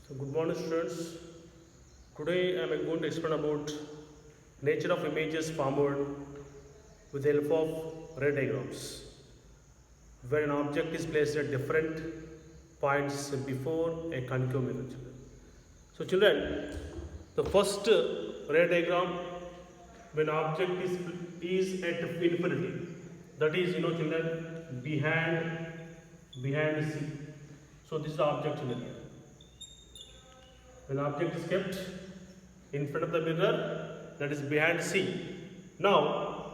So good morning students. Today I am going to explain about nature of images formed with the help of ray diagrams. Where an object is placed at different points before a concave mirror. So children, the first ray diagram when object is at infinity. That is children behind C. So this is the object children. When object is kept in front of the mirror, that is behind C. Now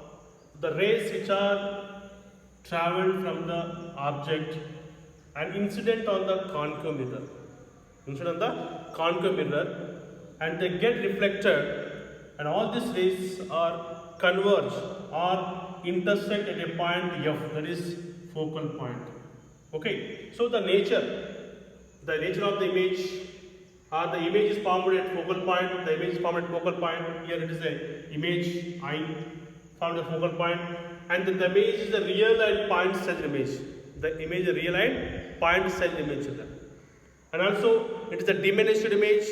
the rays which are traveled from the object and incident on the concave mirror, and they get reflected, and all these rays are converge or intersect at a point F, that is focal point. Okay, so the nature of the image, or the image is formed at focal point. The image is formed at focal point. Here it is a image I found at focal point, and the image is a real and point size image. The image is a real and point size image, and also it is a diminished image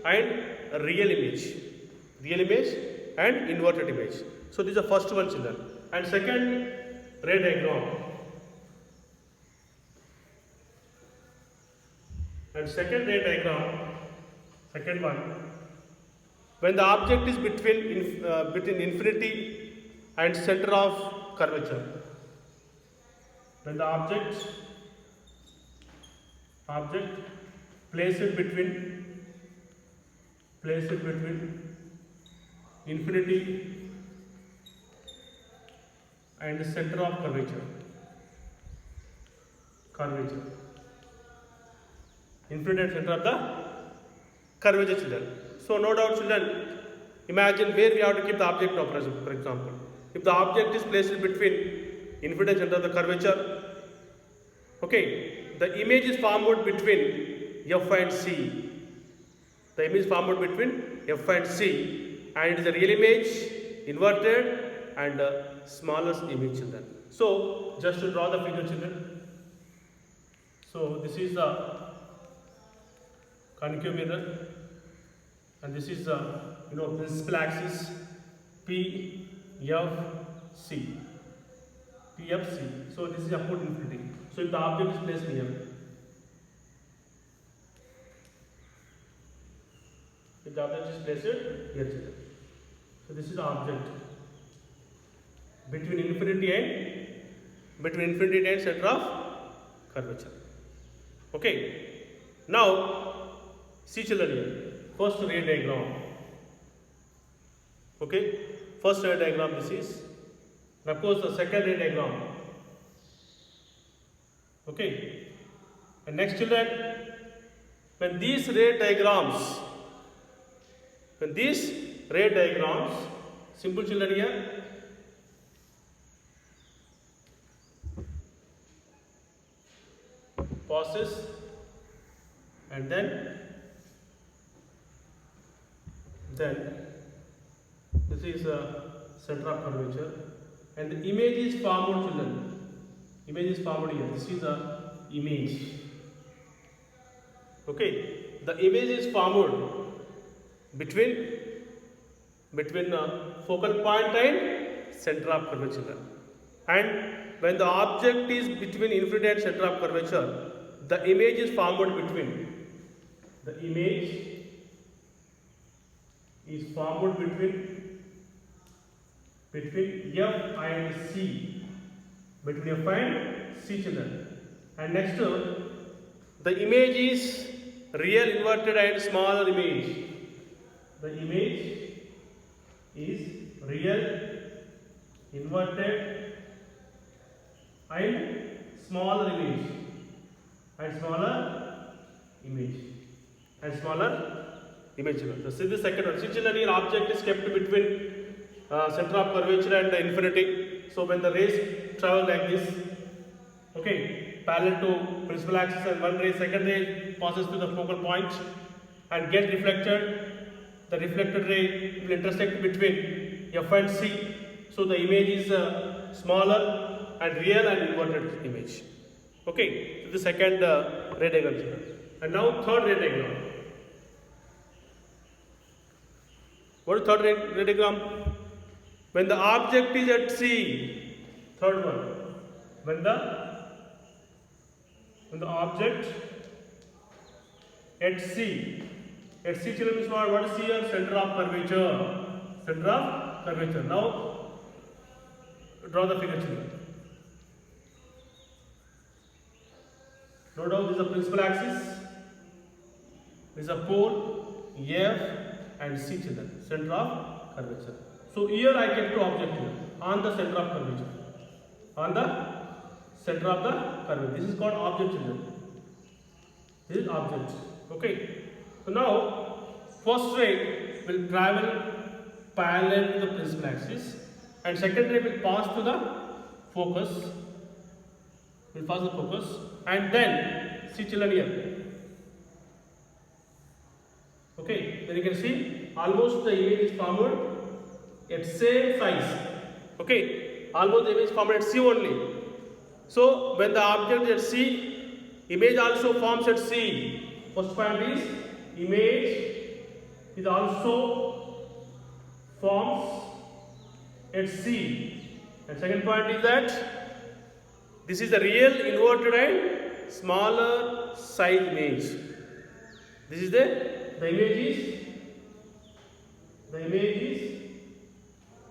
and a real image and inverted image. So this is the first one, children. And second ray diagram. And second ray diagram. Second one, when the object is between infinity and center of curvature. When the object placed between infinity and the center of curvature. Infinity and center of the curvature, children. So no doubt, children, imagine where we have to keep the object now, for example. If the object is placed between infinity and center of the curvature, okay, the image is formed between F and C. The image is formed between F and C, and it is a real image, inverted, and smallest image, children. So just to draw the figure, children. So this is the concave mirror, and this is the principal axis PFC. So this is upward infinity. So if the object is placed here, so this is the object between infinity and center of curvature. Okay. Now see, children, here first ray diagram. Okay, first ray diagram this is. And of course the second ray diagram. Okay, and next, children, when these ray diagrams, simple, children, here passes, and then this is a center of curvature, and the image is formed, children. Image is formed here. This is the image. Okay, the image is formed between focal point and center of curvature. And when the object is between infinity and center of curvature, the image is formed between. The image is formed between F and C, between F and C, children. And next, the image is real, inverted, and smaller image. The image is real, inverted, and smaller image. Children. So see the second one. See, children, here object is kept between center of curvature and infinity. So when the rays travel like this, okay, parallel to principal axis, and one ray, second ray passes through the focal point and get reflected. The reflected ray will intersect between F and C. So the image is smaller and real and inverted image. Okay, so the second ray diagram. And now third ray diagram. What is third ray diagram? When the object is at C, third one, when the object at C children is what is here? Center of curvature. Now draw the figure children. Note down, this is the principal axis, this is a pole F and C children, center of curvature. So here I get to object here on the center of curvature. On the center of the curvature. This is called object children. This is object. Okay. So now first ray will travel parallel to the principal axis and second ray will pass to the focus. Will pass the focus and then see children here. Okay. Then you can see almost the image is formed at same size. Okay, almost the image formed at C only. So when the object is at C, image also forms at C. First point is image is also forms at C. And second point is that this is the real inverted and smaller size image. This is the image is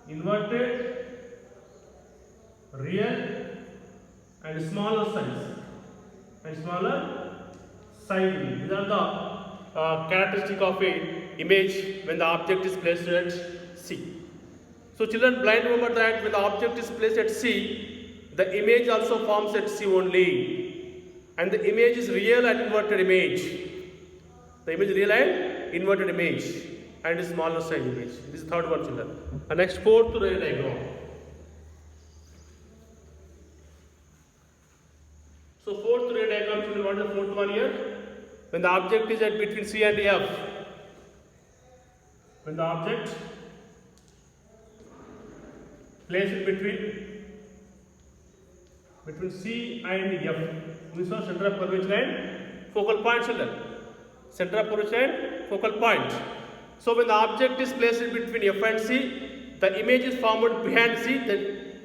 inverted, real and smaller size image. These are the characteristic of a image when the object is placed at C. So children, blind remember that when the object is placed at C, the image also forms at C only, and the image is real and inverted image. The image is real and inverted image and is smaller size image. This is third one children. And next fourth ray diagram. So fourth ray diagram children, what is the fourth one here? When the object is at between C and F. When the object placed between C and F. This is center of curvature and focal point children. Center of curvature and focal point. So when the object is placed between F and C, the image is formed behind C,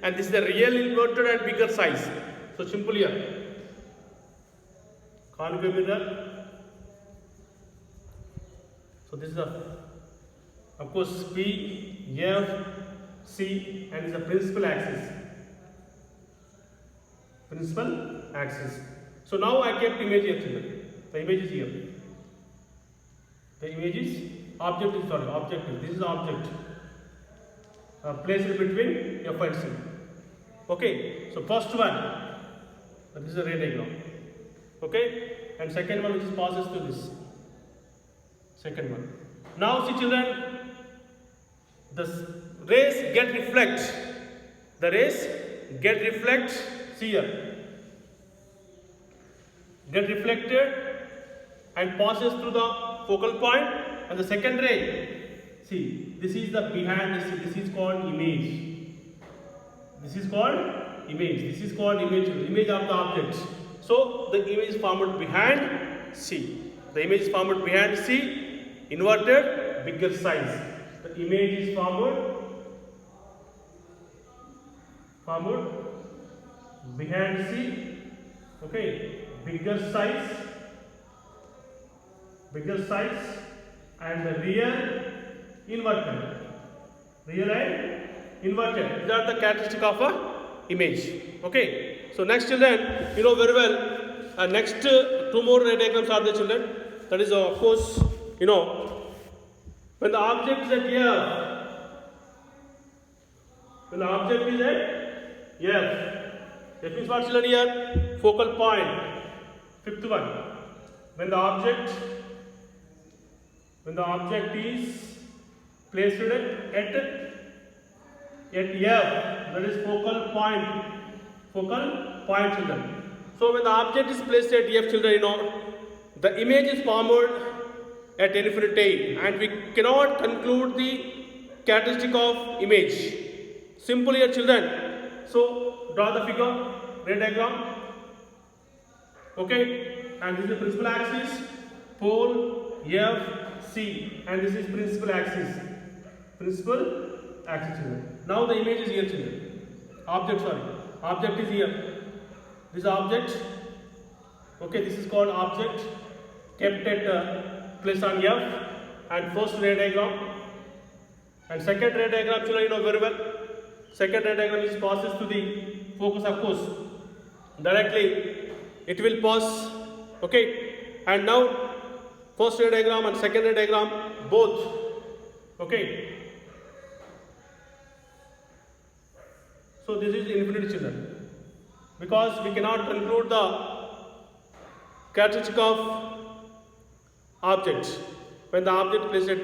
and this is the real inverted and bigger size. So simple here. Concave mirror. So this is of course P, F, C, and is the principal axis. So now I kept image here children. The image is here. The image is object is. This is the object placed between F and C. Okay. So first one, this is a ray diagram. Okay. And second one which is passes to this. Second one. Now see children, the rays get reflect. The rays get reflect. See here. Get reflected and passes through the focal point, and the second ray, see, this is the behind this is called image. This is called image of the object. So the image is formed behind C. The image is formed behind C, inverted, bigger size. The image is formed behind C. Okay, bigger size and the real inverted. These are the characteristic of a image. Okay. So next children, you know very well. Next two more ray diagrams are the children. That is of course, you know, when the object is at F. That means what children here? Focal point. Fifth one. When the object is placed at F, that is focal point children. So when the object is placed at F children, you know, the image is formed at infinity and we cannot conclude the characteristic of image. Simple here children. So draw the figure, ray diagram. Okay, and this is the principal axis, pole F, C, and this is principal axis. Principal axis children. Now the image is here children. Object is here. This object, okay, this is called object kept at place on F, and first ray diagram and second ray diagram children, you know very well. Second ray diagram is passes to the focus, of course. Directly it will pass, okay, and now first ray diagram and second ray diagram both, okay. So this is infinity children, because we cannot conclude the characteristic of object when the object placed at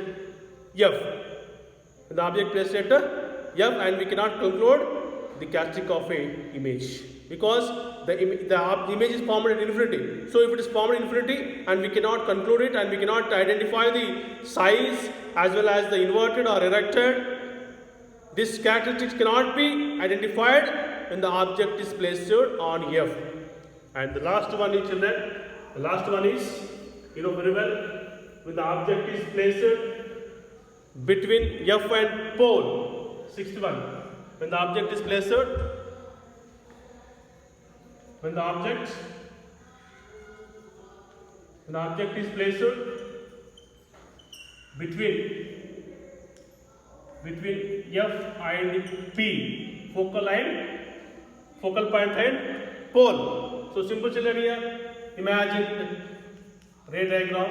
F. When the object placed at F, and we cannot conclude the characteristic of a image, because the image is formed at infinity. So if it is formed at infinity and we cannot conclude it, and we cannot identify the size as well as the inverted or erected, this characteristics cannot be identified when the object is placed on F. And the last one is children, the last one is, you know very well, when the object is placed between F and pole. 61. When the object is placed, when the object is placed between F and P, focal point and pole. So simple children here, imagine ray diagram,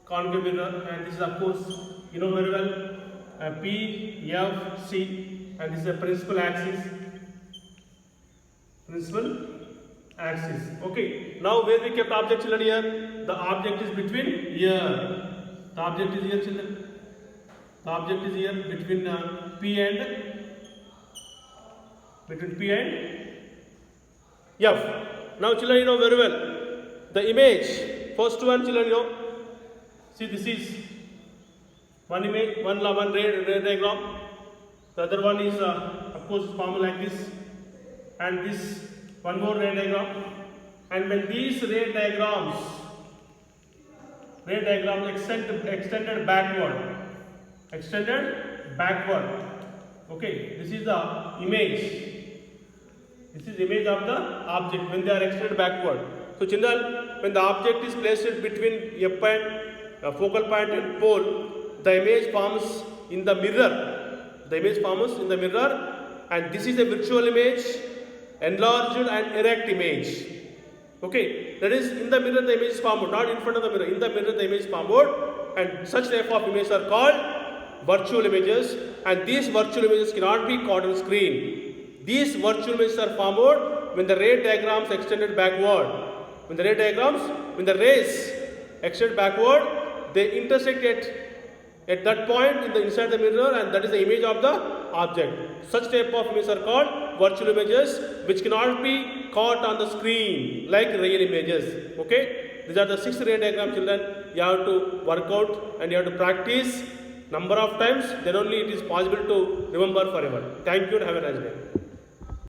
concave mirror, and this is of course, you know very well, P, F, C, and this is a principal axis. Okay, now where we kept object children here? The object is between here. The object is here children. The object is here between P and F. Now children, you know very well, the image, first one children, you know, see this is one image, one ray diagram. The other one is of course formed like this, and this one more ray diagram. And when these ray diagrams extended backward, okay, this is the image. This is image of the object when they are extended backward. So children, when the object is placed between F and focal point and pole, the image forms in the mirror. And this is a virtual image, enlarged and erect image. Okay, that is in the mirror the image is formed, not in front of the mirror. In the mirror the image is formed, and such type of images are called virtual images. And these virtual images cannot be caught on screen. These virtual images are formed when the ray diagrams extended backward. When the rays extended backward, they intersect at that point inside the mirror, and that is the image of the object. Such type of images are called virtual images, which cannot be caught on the screen like real images. Okay, these are the 6 ray diagram children. You have to work out and you have to practice number of times, then only it is possible to remember forever. Thank you and have a nice day.